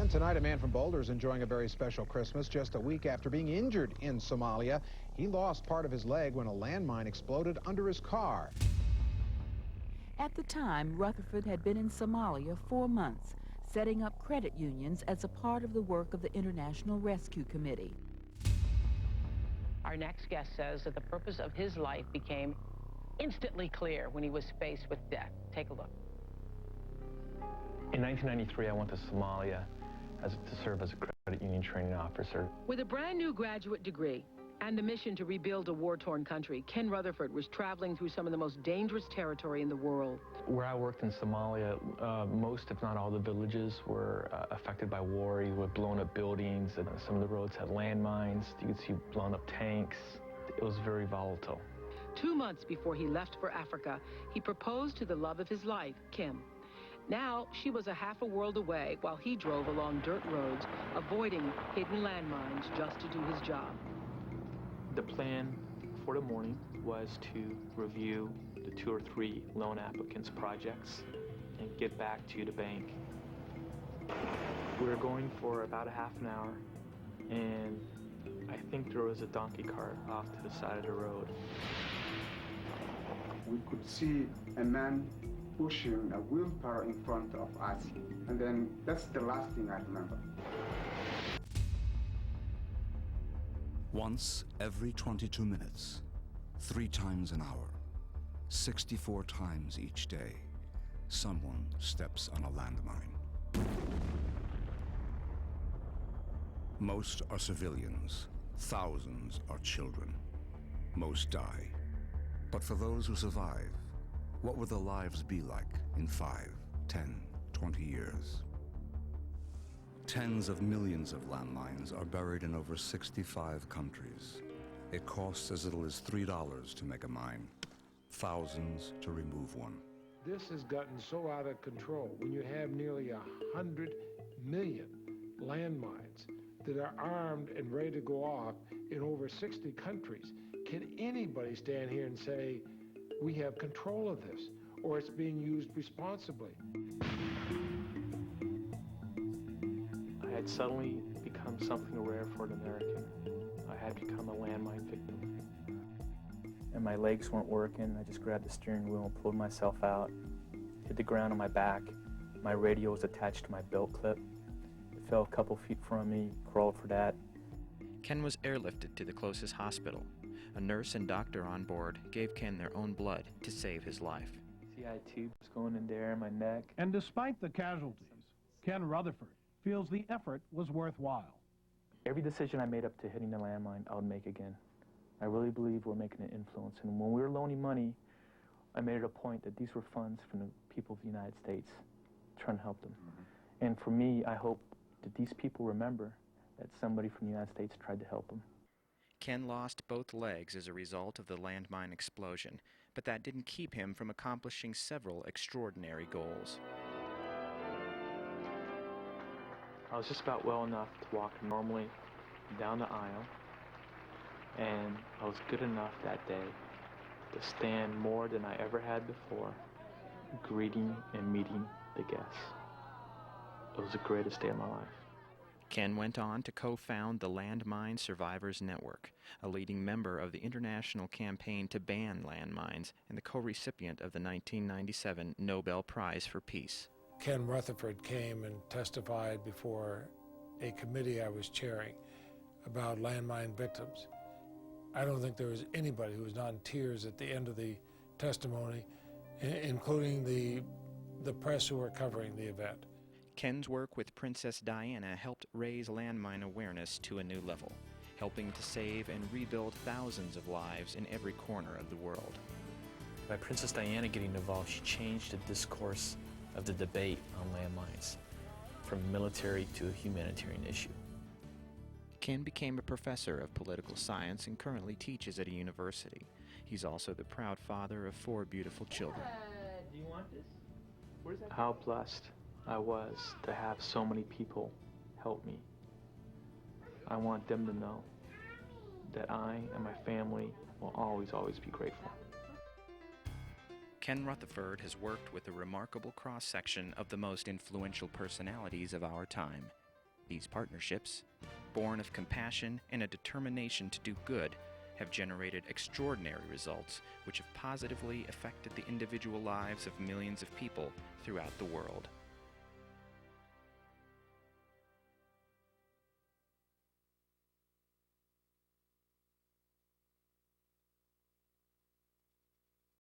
And tonight, a man from Boulder is enjoying a very special Christmas. Just a week after being injured in Somalia, he lost part of his leg when a landmine exploded under his car. At the time, Rutherford had been in Somalia 4 months, setting up credit unions as a part of the work of the International Rescue Committee. Our next guest says that the purpose of his life became instantly clear when he was faced with death. Take a look. In 1993, I went to Somalia to serve as a credit union training officer. With a brand new graduate degree and the mission to rebuild a war-torn country, Ken Rutherford was traveling through some of the most dangerous territory in the world. Where I worked in Somalia, most, if not all, the villages were affected by war. You had blown up buildings, and some of the roads had landmines. You could see blown up tanks. It was very volatile. 2 months before he left for Africa, he proposed to the love of his life, Kim. Now, she was a half a world away while he drove along dirt roads, avoiding hidden landmines just to do his job. The plan for the morning was to review the 2 or 3 loan applicants' projects and get back to the bank. We were going for about a half an hour, and I think there was a donkey cart off to the side of the road. We could see a man pushing a wheelbarrow in front of us, and then that's the last thing I remember. Once every 22 minutes, 3 times an hour, 64 times each day, someone steps on a landmine. Most are civilians, thousands are children. Most die. But for those who survive, what will their lives be like in 5, 10, 20 years? Tens of millions of landmines are buried in over 65 countries. It costs as little as $3 to make a mine, thousands to remove one. This has gotten so out of control when you have nearly 100 million landmines that are armed and ready to go off in over 60 countries. Can anybody stand here and say, we have control of this, or it's being used responsibly? I had suddenly become something rare for an American. I had become a landmine victim. And my legs weren't working. I just grabbed the steering wheel and pulled myself out, hit the ground on my back. My radio was attached to my belt clip. It fell a couple feet from me, crawled for that. Ken was airlifted to the closest hospital. A nurse and doctor on board gave Ken their own blood to save his life. See, I had tubes going in there in my neck. And despite the casualties, Ken Rutherford feels the effort was worthwhile. Every decision I made up to hitting the landmine, I would make again. I really believe we're making an influence. And when we were loaning money, I made it a point that these were funds from the people of the United States, trying to help them. And for me, I hope that these people remember that somebody from the United States tried to help them. Ken lost both legs as a result of the landmine explosion, but that didn't keep him from accomplishing several extraordinary goals. I was just about well enough to walk normally down the aisle, and I was good enough that day to stand more than I ever had before, greeting and meeting the guests. It was the greatest day of my life. Ken went on to co-found the Landmine Survivors Network, a leading member of the international campaign to ban landmines and the co-recipient of the 1997 Nobel Prize for Peace. Ken Rutherford came and testified before a committee I was chairing about landmine victims. I don't think there was anybody who was not in tears at the end of the testimony, including the press who were covering the event. Ken's work with Princess Diana helped raise landmine awareness to a new level, helping to save and rebuild thousands of lives in every corner of the world. By Princess Diana getting involved, she changed the discourse of the debate on landmines from military to a humanitarian issue. Ken became a professor of political science and currently teaches at a university. He's also the proud father of 4 beautiful children. Do you want this? Where's that? How blessed I was to have so many people help me. I want them to know that I and my family will always, always be grateful. Ken Rutherford has worked with a remarkable cross-section of the most influential personalities of our time. These partnerships, born of compassion and a determination to do good, have generated extraordinary results which have positively affected the individual lives of millions of people throughout the world.